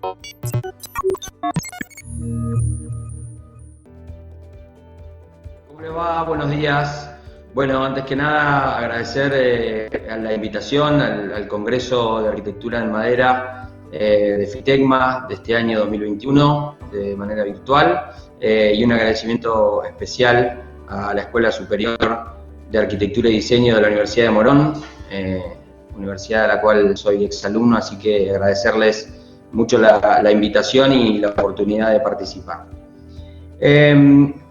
¿Cómo le va? Buenos días. Bueno, antes que nada agradecer la invitación al Congreso de Arquitectura en Madera de FITECMA de este año 2021 de manera virtual y un agradecimiento especial a la Escuela Superior de Arquitectura y Diseño de la Universidad de Morón, universidad de la cual soy exalumno, así que agradecerles mucho la invitación y la oportunidad de participar.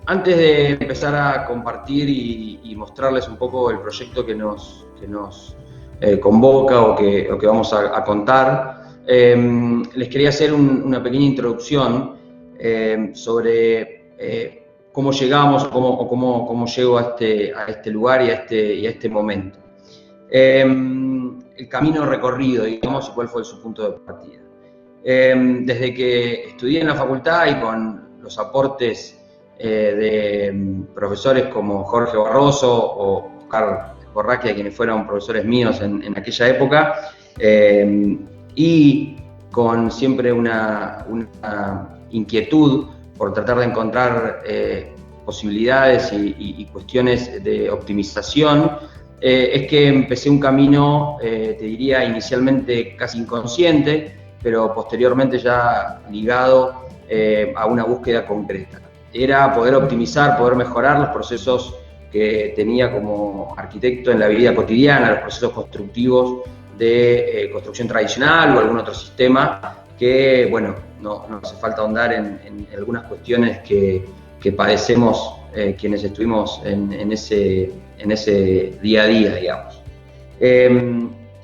Antes de empezar a compartir y mostrarles un poco el proyecto que nos convoca o que vamos a contar, les quería hacer una pequeña introducción sobre cómo llegamos o cómo llego a este lugar y a este momento. El camino recorrido, digamos, y cuál fue su punto de partida. Desde que estudié en la facultad y con los aportes de profesores como Jorge Barroso o Oscar Borraquia, quienes fueron profesores míos en aquella época, y con siempre una inquietud por tratar de encontrar posibilidades y cuestiones de optimización, es que empecé un camino, te diría, inicialmente casi inconsciente, pero posteriormente ya ligado a una búsqueda concreta. Era poder optimizar, poder mejorar los procesos que tenía como arquitecto en la vida cotidiana, los procesos constructivos de construcción tradicional o algún otro sistema que, bueno, no hace falta ahondar en algunas cuestiones que padecemos quienes estuvimos en ese día a día, digamos.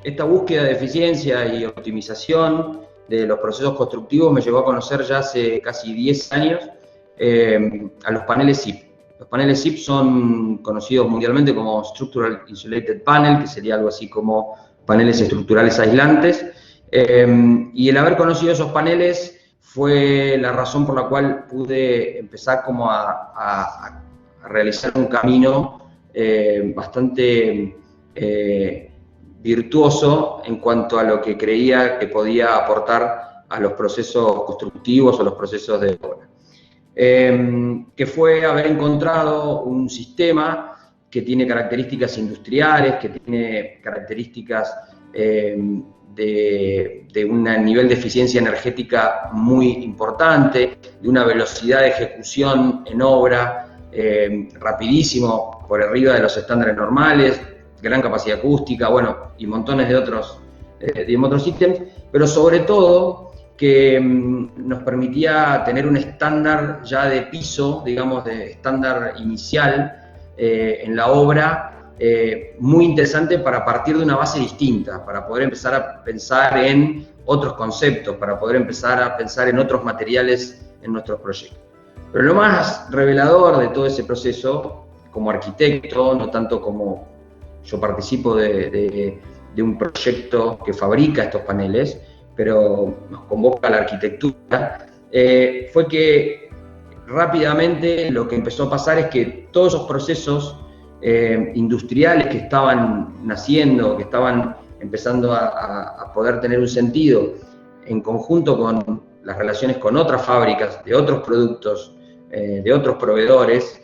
Esta búsqueda de eficiencia y optimización de los procesos constructivos me llevó a conocer ya hace casi 10 años a los paneles SIP. Los paneles SIP son conocidos mundialmente como Structural Insulated Panel, que sería algo así como paneles estructurales aislantes, y el haber conocido esos paneles fue la razón por la cual pude empezar como a realizar un camino bastante virtuoso en cuanto a lo que creía que podía aportar a los procesos constructivos o los procesos de obra. Que fue haber encontrado un sistema que tiene características industriales, que tiene características de un nivel de eficiencia energética muy importante, de una velocidad de ejecución en obra rapidísimo, por arriba de los estándares normales, gran capacidad acústica, bueno, y montones de otros ítems, pero sobre todo que nos permitía tener un estándar ya de piso, digamos, de estándar inicial en la obra, muy interesante para partir de una base distinta, para poder empezar a pensar en otros conceptos, para poder empezar a pensar en otros materiales en nuestros proyectos. Pero lo más revelador de todo ese proceso, como arquitecto, no tanto como yo participo de un proyecto que fabrica estos paneles, pero nos convoca a la arquitectura, fue que rápidamente lo que empezó a pasar es que todos esos procesos industriales que estaban naciendo, que estaban empezando a poder tener un sentido en conjunto con las relaciones con otras fábricas, de otros productos, de otros proveedores,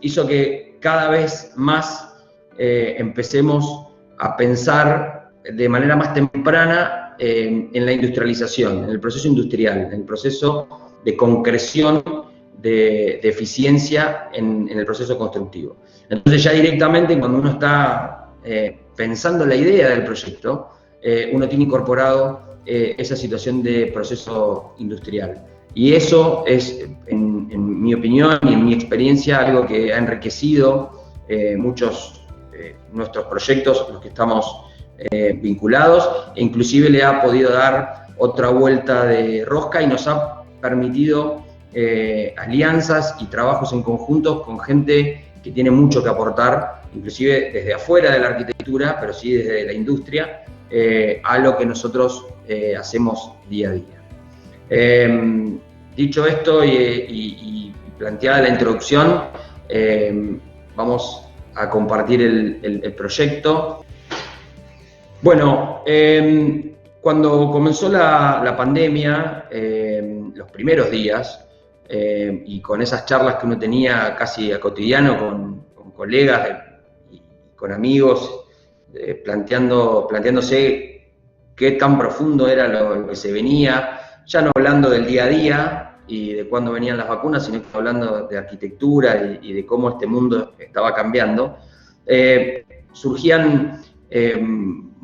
hizo que cada vez más empecemos a pensar de manera más temprana en la industrialización, en el proceso industrial, en el proceso de concreción de eficiencia en el proceso constructivo. Entonces ya directamente cuando uno está pensando la idea del proyecto, uno tiene incorporado esa situación de proceso industrial. Y eso es, en mi opinión y en mi experiencia, algo que ha enriquecido muchos nuestros proyectos, los que estamos vinculados, e inclusive le ha podido dar otra vuelta de rosca y nos ha permitido alianzas y trabajos en conjunto con gente que tiene mucho que aportar, inclusive desde afuera de la arquitectura, pero sí desde la industria, a lo que nosotros hacemos día a día. Dicho esto y planteada la introducción, vamos a compartir el proyecto. Bueno, Cuando comenzó la pandemia, los primeros días, y con esas charlas que uno tenía casi a cotidiano con colegas y con amigos, planteándose qué tan profundo era lo que se venía, ya no hablando del día a día y de cuándo venían las vacunas, sino hablando de arquitectura y de cómo este mundo estaba cambiando, surgían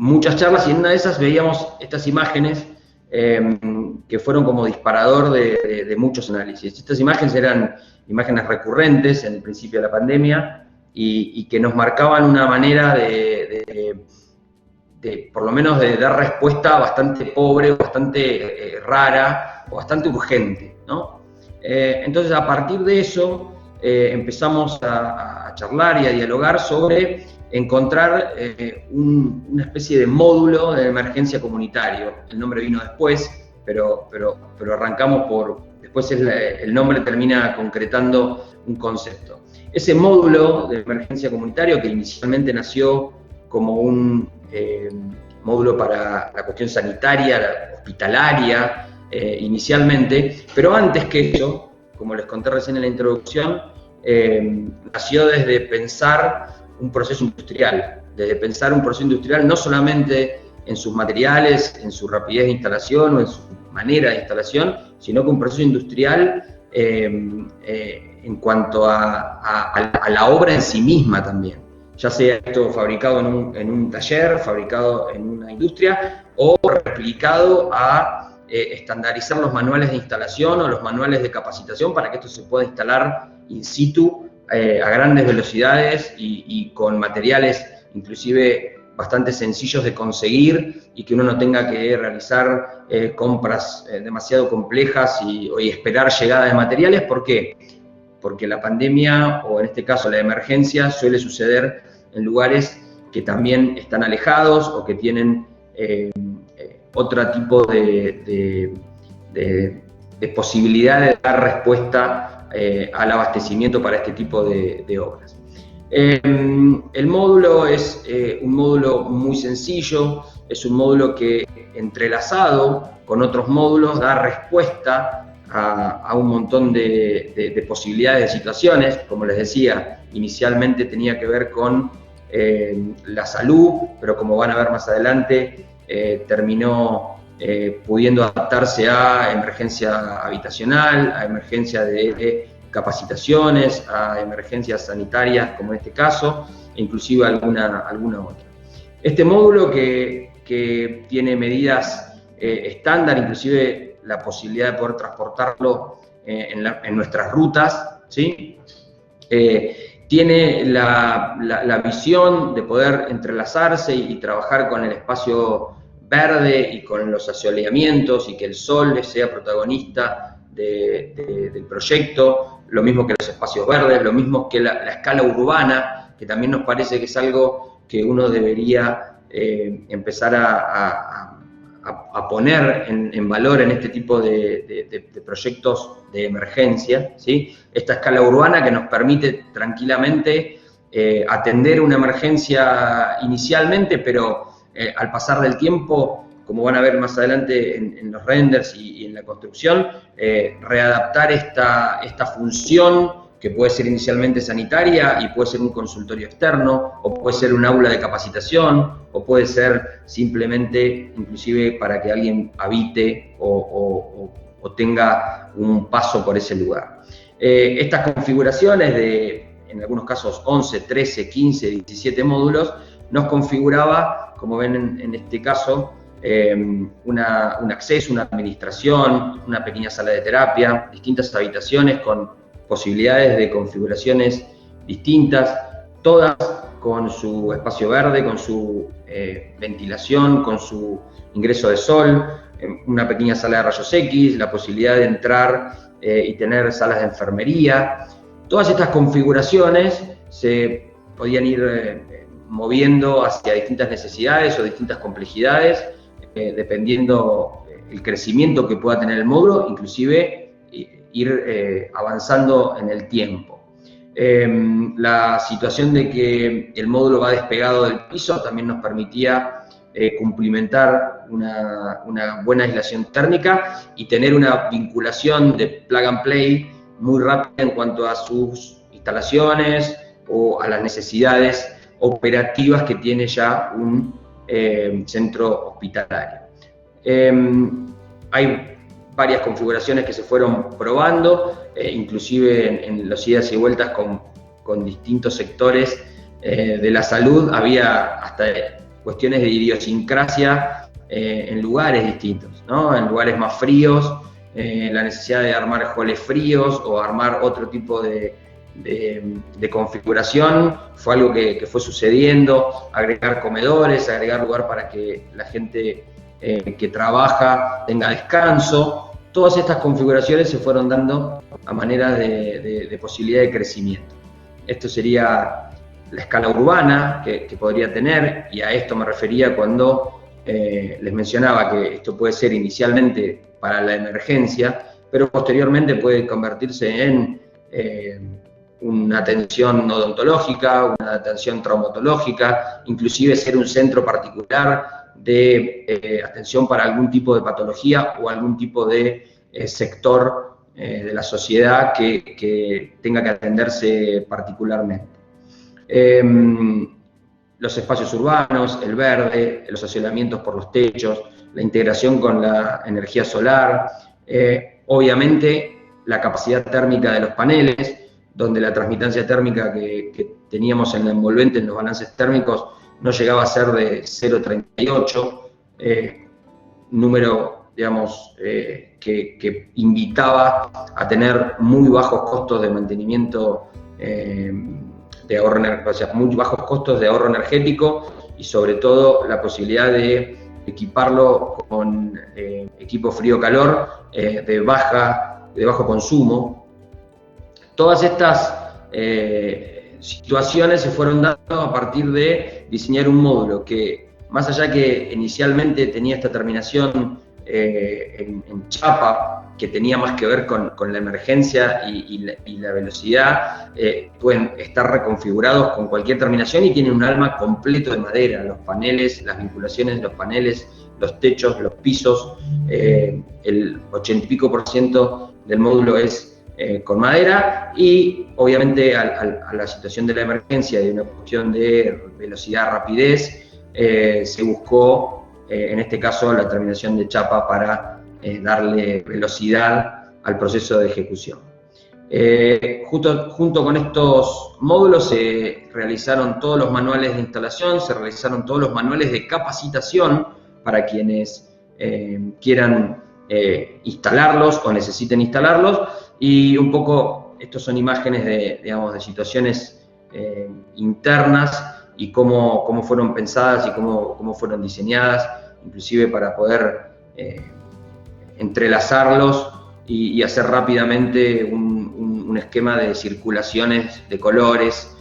muchas charlas, y en una de esas veíamos estas imágenes que fueron como disparador de muchos análisis. Estas imágenes eran imágenes recurrentes en el principio de la pandemia y que nos marcaban una manera por lo menos de dar respuesta bastante pobre, bastante rara, o bastante urgente, ¿no? Entonces, a partir de eso, empezamos a charlar y a dialogar sobre encontrar una especie de módulo de emergencia comunitario. El nombre vino después, pero arrancamos después el nombre termina concretando un concepto. Ese módulo de emergencia comunitario, que inicialmente nació como un módulo para la cuestión sanitaria, hospitalaria, inicialmente, pero antes que eso, como les conté recién en la introducción, nació desde pensar un proceso industrial, no solamente en sus materiales, en su rapidez de instalación o en su manera de instalación, sino que un proceso industrial en cuanto a la obra en sí misma también, ya sea esto fabricado en un taller, fabricado en una industria, o replicado a estandarizar los manuales de instalación o los manuales de capacitación para que esto se pueda instalar in situ a grandes velocidades y con materiales inclusive bastante sencillos de conseguir, y que uno no tenga que realizar compras demasiado complejas y esperar llegada de materiales. ¿Por qué? Porque la pandemia, o en este caso la emergencia, suele suceder en lugares que también están alejados o que tienen otro tipo de posibilidad de dar respuesta al abastecimiento para este tipo de obras. El módulo es un módulo muy sencillo, es un módulo que, entrelazado con otros módulos, da respuesta a un montón de posibilidades de situaciones. Como les decía, inicialmente tenía que ver con la salud, pero como van a ver más adelante, terminó pudiendo adaptarse a emergencia habitacional, a emergencia de capacitaciones, a emergencias sanitarias, como en este caso, e inclusive alguna otra. Este módulo que tiene medidas estándar, inclusive la posibilidad de poder transportarlo en nuestras rutas, ¿sí? Tiene la visión de poder entrelazarse y trabajar con el espacio verde y con los asoleamientos, y que el sol sea protagonista del proyecto, lo mismo que los espacios verdes, lo mismo que la escala urbana, que también nos parece que es algo que uno debería empezar a poner en valor en este tipo de proyectos de emergencia, ¿sí? Esta escala urbana que nos permite tranquilamente atender una emergencia inicialmente, pero al pasar del tiempo, como van a ver más adelante en los renders y en la construcción, readaptar esta función, que puede ser inicialmente sanitaria y puede ser un consultorio externo, o puede ser un aula de capacitación, o puede ser simplemente inclusive para que alguien habite o tenga un paso por ese lugar. Estas configuraciones en algunos casos 11, 13, 15, 17 módulos, nos configuraba, como ven en este caso, un acceso, una administración, una pequeña sala de terapia, distintas habitaciones con posibilidades de configuraciones distintas, todas con su espacio verde, con su ventilación, con su ingreso de sol, una pequeña sala de rayos X, la posibilidad de entrar y tener salas de enfermería. Todas estas configuraciones se podían ir moviendo hacia distintas necesidades o distintas complejidades, dependiendo el crecimiento que pueda tener el módulo, inclusive ir avanzando en el tiempo. La situación de que el módulo va despegado del piso también nos permitía cumplimentar una buena aislación térmica y tener una vinculación de plug and play muy rápida en cuanto a sus instalaciones o a las necesidades operativas que tiene ya un centro hospitalario. Hay varias configuraciones que se fueron probando, inclusive en los idas y vueltas con distintos sectores de la salud. Había hasta cuestiones de idiosincrasia en lugares distintos, ¿no? En lugares más fríos, la necesidad de armar halls fríos o armar otro tipo de configuración, fue algo que fue sucediendo, agregar comedores, agregar lugar para que la gente que trabaja tenga descanso. Todas estas configuraciones se fueron dando a manera de posibilidad de crecimiento. Esto sería la escala urbana que podría tener, y a esto me refería cuando les mencionaba que esto puede ser inicialmente para la emergencia, pero posteriormente puede convertirse en una atención odontológica, una atención traumatológica, inclusive ser un centro particular de atención para algún tipo de patología o algún tipo de sector de la sociedad que tenga que atenderse particularmente. Los espacios urbanos, el verde, los asolamientos por los techos, la integración con la energía solar, obviamente la capacidad térmica de los paneles, donde la transmitancia térmica que teníamos en la envolvente, en los balances térmicos, no llegaba a ser de 0,38, número, digamos, que invitaba a tener muy bajos costos de mantenimiento de ahorro energético, o sea, muy bajos costos de ahorro energético, y sobre todo la posibilidad de equiparlo con equipo frío-calor de bajo consumo. Todas estas situaciones se fueron dando a partir de diseñar un módulo que, más allá que inicialmente tenía esta terminación en chapa, que tenía más que ver con la emergencia y la velocidad, pueden estar reconfigurados con cualquier terminación y tienen un alma completo de madera. Los paneles, las vinculaciones de los paneles, los techos, los pisos, el 80 y pico% del módulo es con madera, y obviamente a la situación de la emergencia y de una cuestión de velocidad, rapidez, se buscó en este caso la terminación de chapa para darle velocidad al proceso de ejecución. Junto con estos módulos se realizaron todos los manuales de instalación, se realizaron todos los manuales de capacitación para quienes quieran instalarlos o necesiten instalarlos, y un poco estos son imágenes de situaciones internas y cómo fueron pensadas y cómo fueron diseñadas, inclusive para poder entrelazarlos y hacer rápidamente un esquema de circulaciones de colores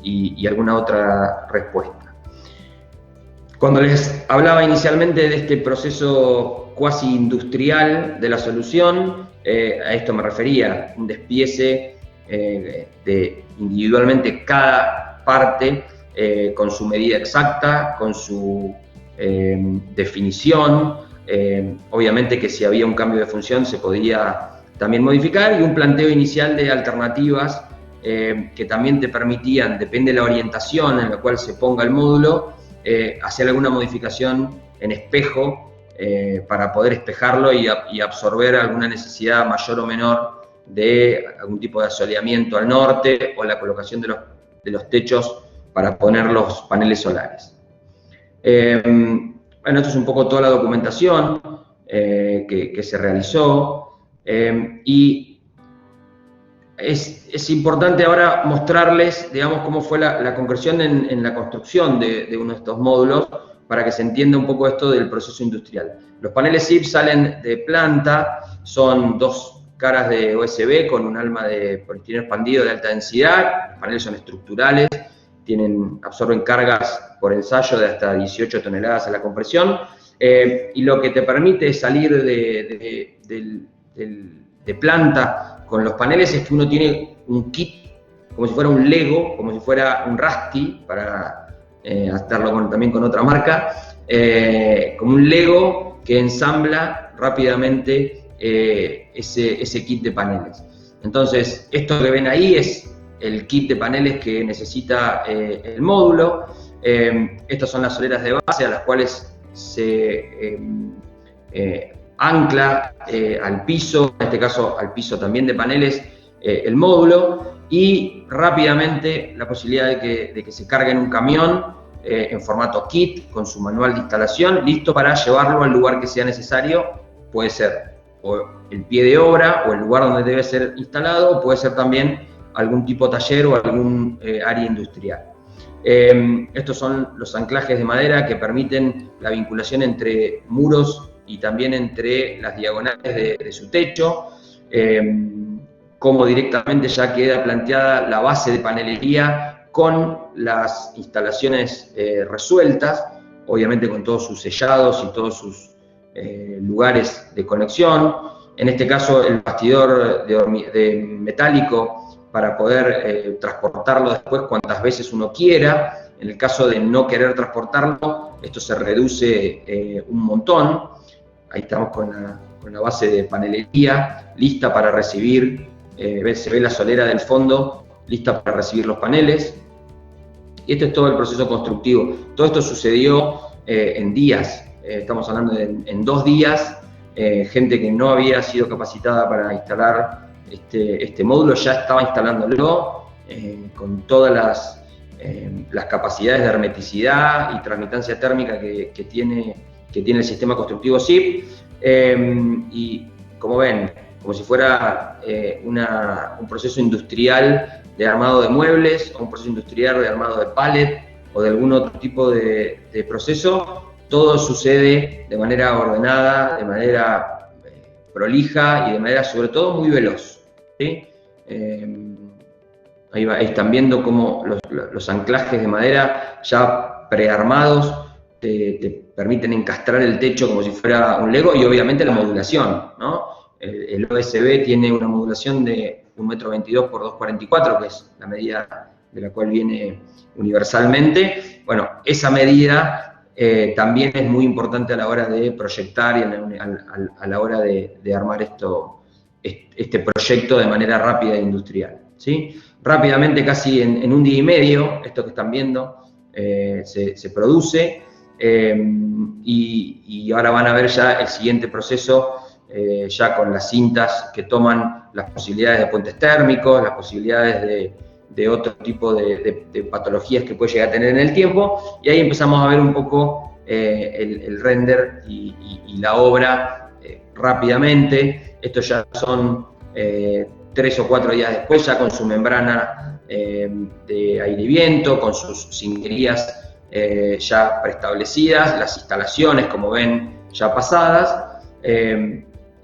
y alguna otra respuesta. Cuando les hablaba inicialmente de este proceso cuasi industrial de la solución, a esto me refería, un despiece de individualmente cada parte con su medida exacta, con su definición, obviamente que si había un cambio de función se podía también modificar, y un planteo inicial de alternativas que también te permitían, depende de la orientación en la cual se ponga el módulo, hacer alguna modificación en espejo para poder espejarlo y absorber alguna necesidad mayor o menor de algún tipo de asoleamiento al norte o la colocación de los techos para poner los paneles solares. Bueno, esto es un poco toda la documentación que se realizó, y es importante ahora mostrarles, digamos, cómo fue la concreción en la construcción de uno de estos módulos, para que se entienda un poco esto del proceso industrial. Los paneles SIP salen de planta, son dos caras de OSB con un alma de poliestireno expandido de alta densidad. Los paneles son estructurales, absorben cargas por ensayo de hasta 18 toneladas a la compresión, y lo que te permite salir de planta con los paneles es que uno tiene un kit como si fuera un Lego, como si fuera un Rusty, para hacerlo también con otra marca, como un Lego que ensambla rápidamente ese kit de paneles. Entonces, esto que ven ahí es el kit de paneles que necesita el módulo. Estas son las soleras de base a las cuales se ancla al piso, en este caso al piso también de paneles, el módulo, y rápidamente la posibilidad de que se cargue en un camión en formato kit, con su manual de instalación, listo para llevarlo al lugar que sea necesario. Puede ser o el pie de obra o el lugar donde debe ser instalado, puede ser también algún tipo de taller o algún área industrial. Estos son los anclajes de madera que permiten la vinculación entre muros y también entre las diagonales de su techo, como directamente ya queda planteada la base de panelería con las instalaciones resueltas, obviamente con todos sus sellados y todos sus lugares de conexión. En este caso, el bastidor de metálico para poder transportarlo después cuantas veces uno quiera. En el caso de no querer transportarlo, esto se reduce un montón. Ahí estamos con la base de panelería lista para recibir, se ve la solera del fondo, lista para recibir los paneles. Y este es todo el proceso constructivo. Todo esto sucedió en días, estamos hablando de en 2 días, gente que no había sido capacitada para instalar este módulo ya estaba instalándolo con todas las capacidades de hermeticidad y transmitancia térmica que tiene el sistema constructivo SIP, y como ven, como si fuera un proceso industrial de armado de muebles, o un proceso industrial de armado de pallet, o de algún otro tipo de proceso. Todo sucede de manera ordenada, de manera prolija y de manera sobre todo muy veloz, ¿sí? Ahí están viendo cómo los anclajes de madera ya prearmados te permiten encastrar el techo como si fuera un Lego, y obviamente la modulación, ¿no? El OSB tiene una modulación de 1,22 m por 2,44 m, que es la medida de la cual viene universalmente. Bueno, esa medida también es muy importante a la hora de proyectar y a la hora de armar este proyecto de manera rápida e industrial, ¿sí? Rápidamente, casi en 1 día y medio, esto que están viendo, se produce, y ahora van a ver ya el siguiente proceso, ya con las cintas que toman las posibilidades de puentes térmicos, las posibilidades de otro tipo de patologías que puede llegar a tener en el tiempo, y ahí empezamos a ver un poco el render y la obra rápidamente. Estos ya son 3 o 4 días después, ya con su membrana de aire y viento, con sus cingerías ya preestablecidas, las instalaciones, como ven, ya pasadas.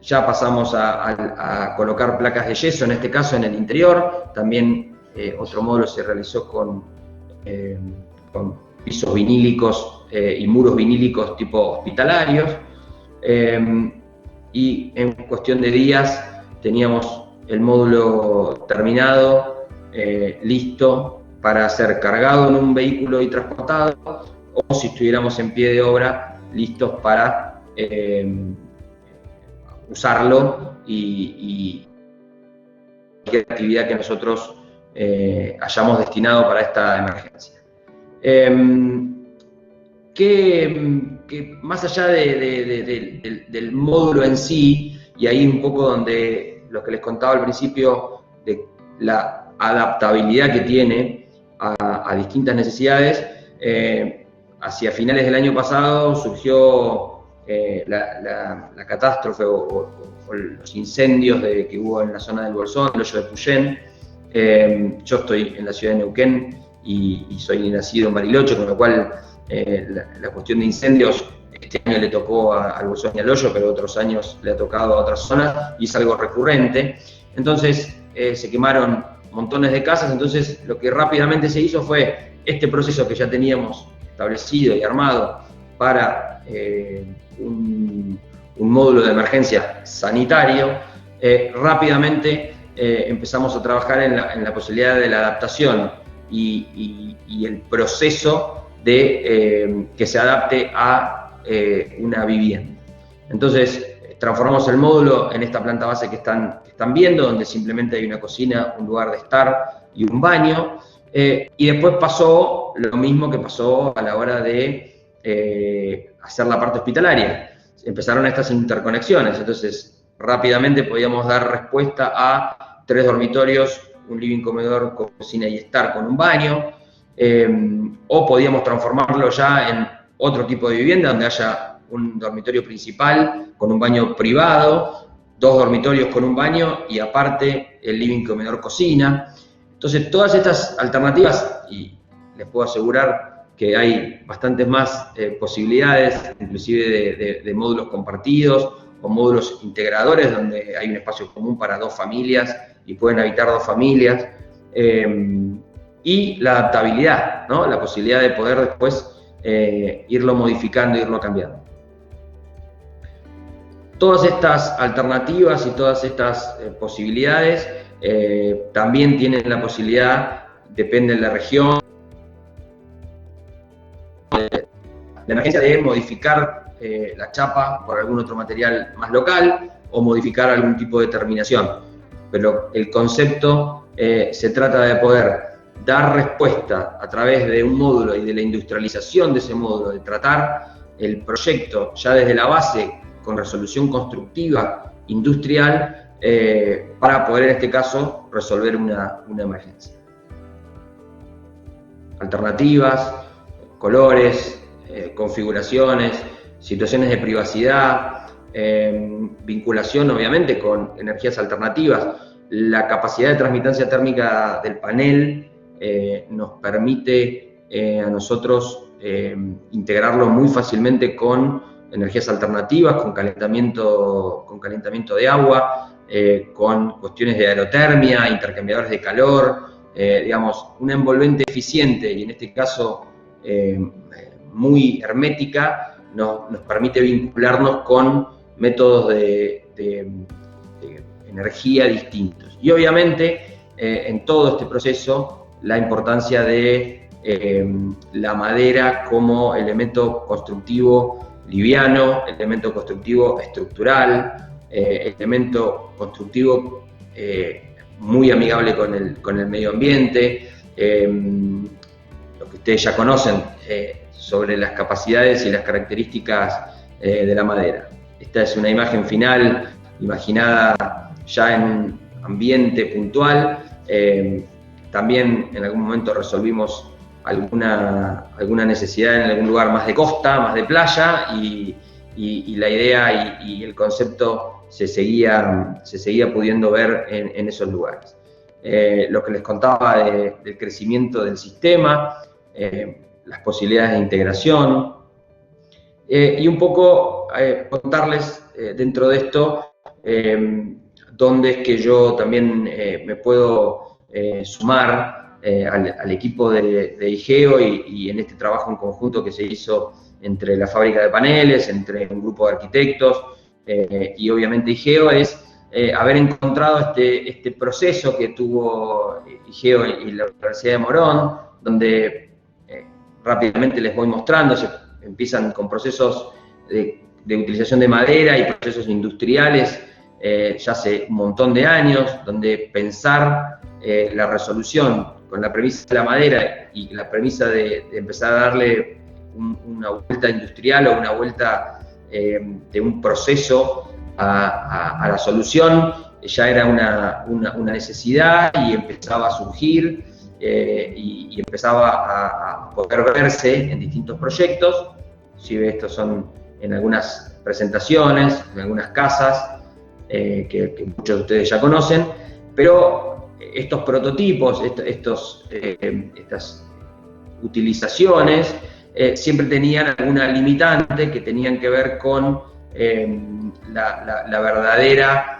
Ya pasamos a colocar placas de yeso, en este caso en el interior. También otro módulo se realizó con pisos vinílicos y muros vinílicos tipo hospitalarios. Y en cuestión de días teníamos el módulo terminado, listo para ser cargado en un vehículo y transportado, o si estuviéramos en pie de obra, listos para usarlo y cualquier actividad que nosotros hayamos destinado para esta emergencia. Que más allá del módulo en sí, y ahí un poco donde lo que les contaba al principio de la adaptabilidad que tiene a distintas necesidades, hacia finales del año pasado surgió la catástrofe o los incendios que hubo en la zona del Bolsón, el hoyo de Puyén. Yo estoy en la ciudad de Neuquén y soy nacido en Bariloche, con lo cual la cuestión de incendios este año le tocó al Bolsón y al hoyo, pero otros años le ha tocado a otras zonas y es algo recurrente. Entonces se quemaron montones de casas. Entonces lo que rápidamente se hizo fue este proceso que ya teníamos establecido y armado para un módulo de emergencia sanitario. Rápidamente empezamos a trabajar en la posibilidad de la adaptación y el proceso que se adapte a una vivienda. Entonces, transformamos el módulo en esta planta base que están viendo, donde simplemente hay una cocina, un lugar de estar y un baño. Y después pasó lo mismo que pasó a la hora de hacer la parte hospitalaria. Empezaron estas interconexiones, entonces rápidamente podíamos dar respuesta a 3 dormitorios, un living, comedor, cocina y estar con un baño, o podíamos transformarlo ya en otro tipo de vivienda donde haya un dormitorio principal con un baño privado, 2 dormitorios con un baño y aparte el living, comedor, cocina. Entonces todas estas alternativas, y les puedo asegurar que hay bastantes más posibilidades, inclusive de módulos compartidos o módulos integradores donde hay un espacio común para 2 familias y pueden habitar 2 familias, y la adaptabilidad, ¿no? La posibilidad de poder después irlo modificando, irlo cambiando. Todas estas alternativas y todas estas posibilidades también tienen la posibilidad, depende de la región, la emergencia de modificar la chapa por algún otro material más local o modificar algún tipo de terminación. Pero el concepto se trata de poder dar respuesta a través de un módulo y de la industrialización de ese módulo, de tratar el proyecto ya desde la base con resolución constructiva industrial para poder en este caso resolver una emergencia. Alternativas, colores, configuraciones, situaciones de privacidad, vinculación obviamente con energías alternativas. La capacidad de transmitancia térmica del panel nos permite a nosotros integrarlo muy fácilmente con energías alternativas, con calentamiento de agua, con cuestiones de aerotermia, intercambiadores de calor, digamos, una envolvente eficiente y en este caso muy hermética, nos permite vincularnos con métodos de energía distintos. Y obviamente en todo este proceso la importancia de la madera como elemento constructivo liviano, elemento constructivo estructural, elemento constructivo muy amigable con el medio ambiente, lo que ustedes ya conocen sobre las capacidades y las características de la madera. Esta es una imagen final imaginada ya en un ambiente puntual. También en algún momento resolvimos alguna necesidad en algún lugar más de costa, más de playa, y la idea y el concepto se seguía pudiendo ver en esos lugares. Lo que les contaba del crecimiento del sistema, las posibilidades de integración, y un poco contarles dentro de esto dónde es que yo también me puedo sumar al equipo de IGEO y en este trabajo en conjunto que se hizo entre la fábrica de paneles, entre un grupo de arquitectos y obviamente IGEO, es haber encontrado este proceso que tuvo IGEO y la Universidad de Morón, donde rápidamente les voy mostrando, se empiezan con procesos de utilización de madera y procesos industriales ya hace un montón de años, donde pensar la resolución con la premisa de la madera y la premisa de empezar a darle una vuelta industrial o una vuelta de un proceso a la solución, ya era una necesidad y empezaba a surgir y empezaba a poder verse en distintos proyectos. Si ve, estos son en algunas presentaciones, en algunas casas que muchos de ustedes ya conocen, pero estos prototipos, estas utilizaciones siempre tenían alguna limitante que tenían que ver con la verdadera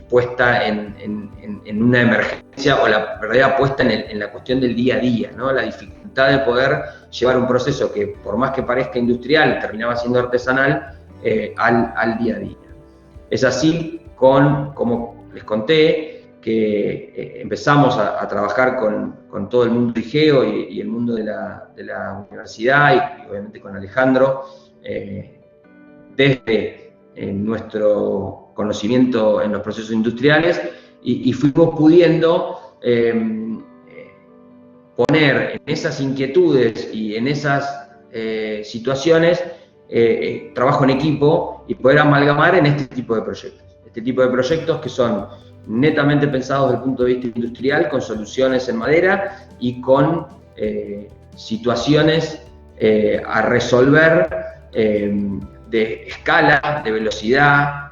puesta en una emergencia o la verdadera puesta en la cuestión del día a día, ¿no? La dificultad de poder llevar un proceso que por más que parezca industrial terminaba siendo artesanal al día a día. Es así como les conté, que empezamos a trabajar con todo el mundo de IGEO y el mundo de la universidad y obviamente con Alejandro, desde nuestro conocimiento en los procesos industriales y fuimos pudiendo poner en esas inquietudes y en esas situaciones trabajo en equipo y poder amalgamar en este tipo de proyectos. Este tipo de proyectos que son netamente pensados desde el punto de vista industrial, con soluciones en madera y con situaciones a resolver de escala, de velocidad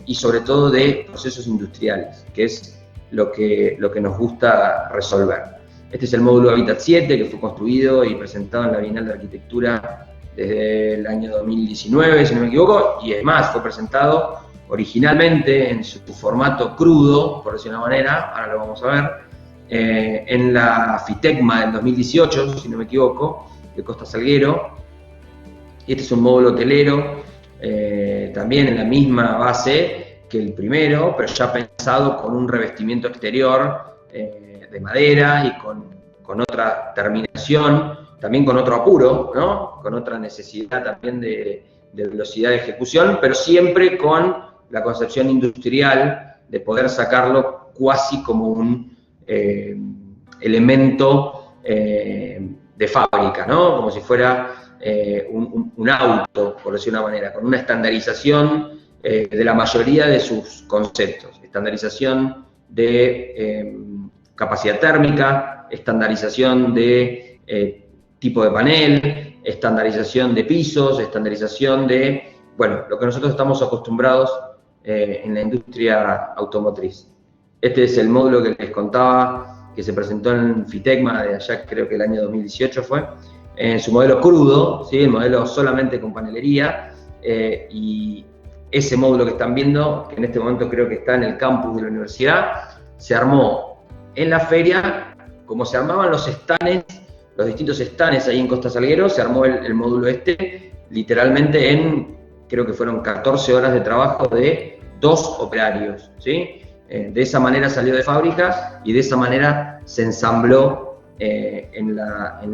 y sobre todo de procesos industriales, que es lo que nos gusta resolver. Este es el módulo Habitat 7 que fue construido y presentado en la Bienal de Arquitectura desde el año 2019, si no me equivoco, y es más, fue presentado originalmente en su formato crudo, por decirlo de una manera, ahora lo vamos a ver, en la FITECMA del 2018, si no me equivoco, de Costa Salguero. Este es un módulo hotelero, también en la misma base que el primero, pero ya pensado con un revestimiento exterior de madera y con otra terminación, también con otro apuro, ¿no? Con otra necesidad también de velocidad de ejecución, pero siempre con la concepción industrial de poder sacarlo cuasi como un elemento de fábrica, ¿no? Como si fuera un auto, por decir de una manera, con una estandarización de la mayoría de sus conceptos. Estandarización de capacidad térmica, estandarización de tipo de panel, estandarización de pisos, estandarización de, bueno, lo que nosotros estamos acostumbrados en la industria automotriz. Este es el módulo que les contaba, que se presentó en FITECMA de allá, creo que el año 2018 fue, en su modelo crudo, ¿sí? El modelo solamente con panelería, y ese módulo que están viendo, que en este momento creo que está en el campus de la universidad, se armó en la feria, como se armaban los stands, los distintos stands ahí en Costa Salguero, se armó el módulo este, literalmente en, creo que fueron 14 horas de trabajo de 2 operarios, ¿sí? De esa manera salió de fábrica y de esa manera se ensambló en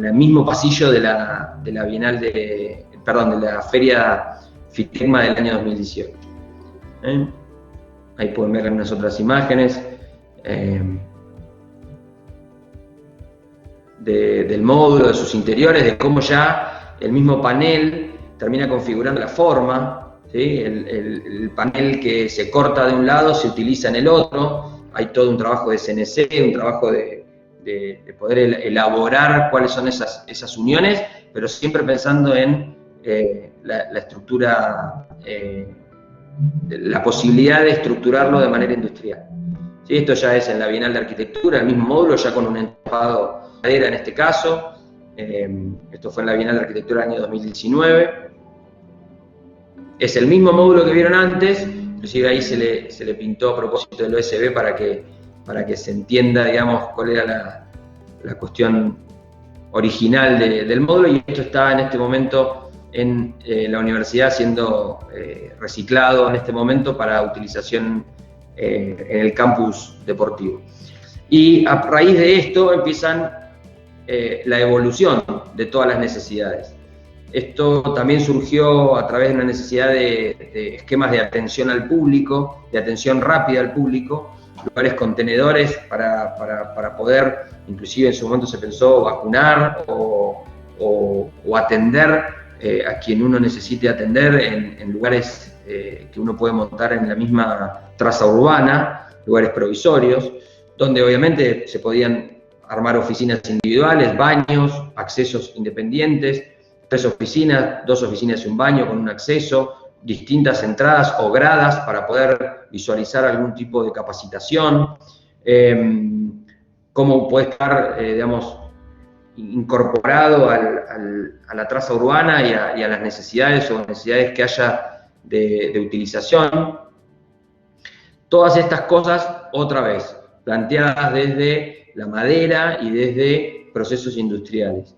el mismo pasillo de la Bienal de la Feria FITECMA del año 2018. Ahí pueden ver unas otras imágenes del módulo, de sus interiores, de cómo ya el mismo panel termina configurando la forma. ¿Sí? El panel que se corta de un lado se utiliza en el otro, hay todo un trabajo de CNC, un trabajo de poder elaborar cuáles son esas uniones, pero siempre pensando en la estructura, la posibilidad de estructurarlo de manera industrial. ¿Sí? Esto ya es en la Bienal de Arquitectura, el mismo módulo, ya con un entapado de madera en este caso. Esto fue en la Bienal de Arquitectura del año 2019. Es el mismo módulo que vieron antes, inclusive ahí se le pintó a propósito del OSB para que se entienda, digamos, cuál era la cuestión original del módulo, y esto está en este momento en la universidad siendo reciclado en este momento para utilización en el campus deportivo. Y a raíz de esto empiezan la evolución de todas las necesidades. Esto también surgió a través de una necesidad de esquemas de atención al público, de atención rápida al público, lugares contenedores para poder, inclusive en su momento se pensó vacunar o atender a quien uno necesite atender en lugares que uno puede montar en la misma traza urbana, lugares provisorios, donde obviamente se podían armar oficinas individuales, baños, accesos independientes, 3 oficinas, 2 oficinas y un baño con un acceso, distintas entradas o gradas para poder visualizar algún tipo de capacitación, cómo puede estar, digamos, incorporado a la traza urbana y a las necesidades o necesidades que haya de utilización. Todas estas cosas, otra vez, planteadas desde la madera y desde procesos industriales.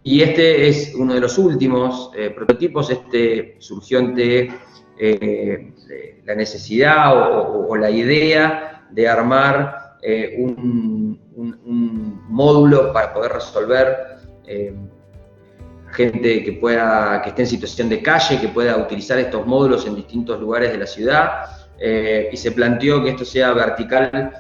Y este es uno de los últimos prototipos. Este surgió ante la necesidad o la idea de armar un módulo para poder resolver gente que esté en situación de calle, que pueda utilizar estos módulos en distintos lugares de la ciudad, y se planteó que esto sea vertical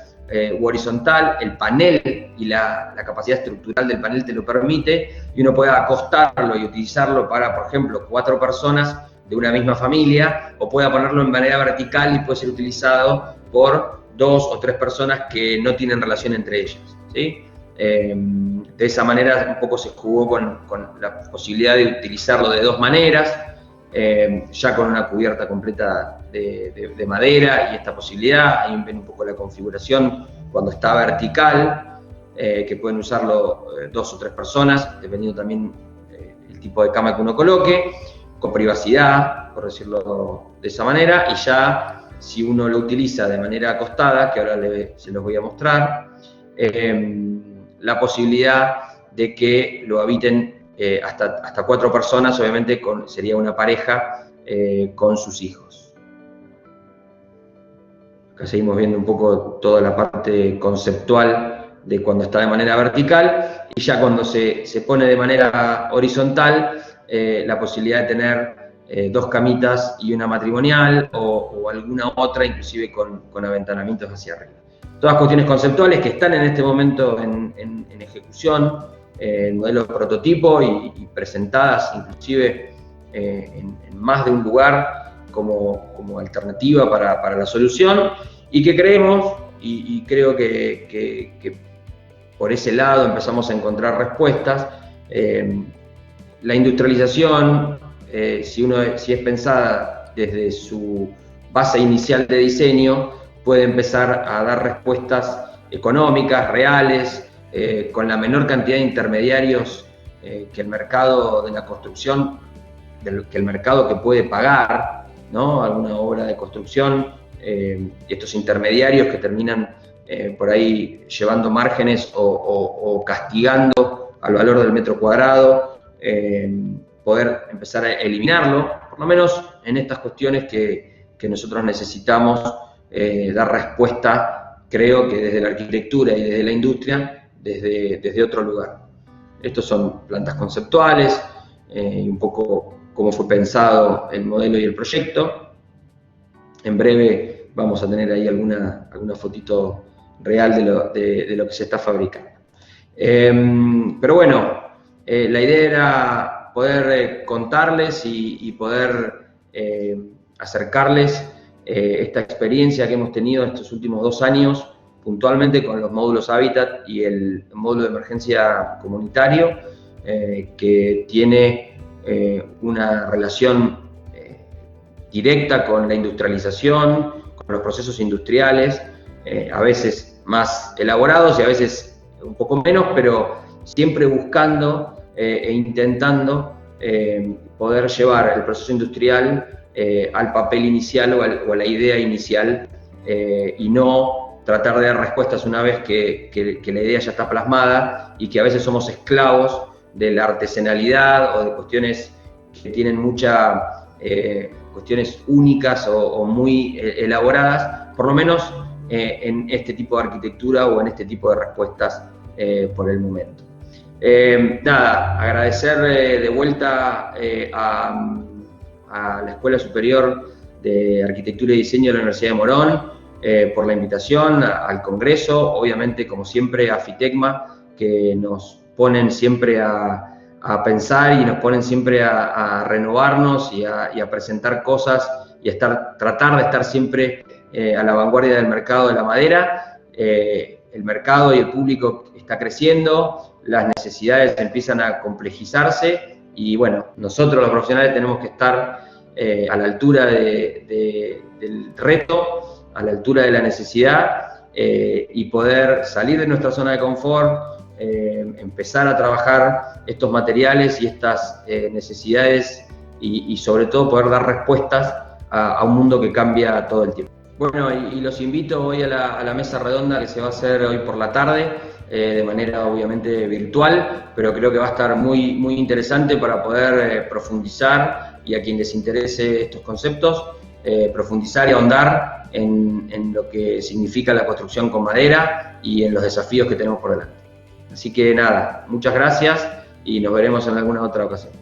u horizontal. El panel y la capacidad estructural del panel te lo permite, y uno puede acostarlo y utilizarlo para, por ejemplo, 4 personas de una misma familia, o pueda ponerlo en manera vertical y puede ser utilizado por 2 o 3 personas que no tienen relación entre ellas, ¿sí? De esa manera un poco se jugó con la posibilidad de utilizarlo de 2 maneras, ya con una cubierta completa de madera y esta posibilidad. Ahí ven un poco la configuración cuando está vertical, que pueden usarlo 2 o 3 personas, dependiendo también el tipo de cama que uno coloque, con privacidad, por decirlo de esa manera. Y ya si uno lo utiliza de manera acostada, que ahora se los voy a mostrar, la posibilidad de que lo habiten hasta 4 personas, obviamente sería una pareja con sus hijos. Acá seguimos viendo un poco toda la parte conceptual de cuando está de manera vertical, y ya cuando se pone de manera horizontal, la posibilidad de tener 2 camitas y una matrimonial, o alguna otra, inclusive con aventanamientos hacia arriba. Todas cuestiones conceptuales que están en este momento en ejecución, en modelo prototipo y presentadas inclusive en más de un lugar como alternativa para la solución, y que creemos, y creo que por ese lado empezamos a encontrar respuestas. La industrialización, si es pensada desde su base inicial de diseño, puede empezar a dar respuestas económicas, reales, con la menor cantidad de intermediarios que el mercado de la construcción, que el mercado que puede pagar, ¿no?, alguna obra de construcción, estos intermediarios que terminan por ahí llevando márgenes o castigando al valor del metro cuadrado, poder empezar a eliminarlo, por lo menos en estas cuestiones que nosotros necesitamos dar respuesta, creo que desde la arquitectura y desde la industria, desde otro lugar. Estos son plantas conceptuales, y un poco cómo fue pensado el modelo y el proyecto. En breve vamos a tener ahí alguna fotito real de lo que se está fabricando. Pero bueno, la idea era poder contarles y poder acercarles esta experiencia que hemos tenido estos últimos 2 años, puntualmente con los módulos Hábitat y el módulo de emergencia comunitario, que tiene una relación directa con la industrialización, con los procesos industriales, a veces más elaborados y a veces un poco menos, pero siempre buscando e intentando poder llevar el proceso industrial al papel inicial o a la idea inicial, y no tratar de dar respuestas una vez que la idea ya está plasmada, y que a veces somos esclavos de la artesanalidad o de cuestiones que tienen cuestiones únicas o muy elaboradas, por lo menos en este tipo de arquitectura o en este tipo de respuestas por el momento. Nada, agradecer de vuelta a la Escuela Superior de Arquitectura y Diseño de la Universidad de Morón por la invitación al Congreso, obviamente como siempre a FITECMA, que nos ponen siempre a pensar y nos ponen siempre a renovarnos y a presentar cosas y tratar de estar siempre a la vanguardia del mercado de la madera. El mercado y el público está creciendo, las necesidades empiezan a complejizarse, y bueno, nosotros los profesionales tenemos que estar a la altura del reto, a la altura de la necesidad, y poder salir de nuestra zona de confort, empezar a trabajar estos materiales y estas necesidades, y sobre todo poder dar respuestas a un mundo que cambia todo el tiempo. Bueno, y los invito hoy a la mesa redonda que se va a hacer hoy por la tarde, de manera obviamente virtual, pero creo que va a estar muy, muy interesante para poder profundizar, y a quien les interese estos conceptos, profundizar y ahondar en lo que significa la construcción con madera y en los desafíos que tenemos por delante. Así que nada, muchas gracias y nos veremos en alguna otra ocasión.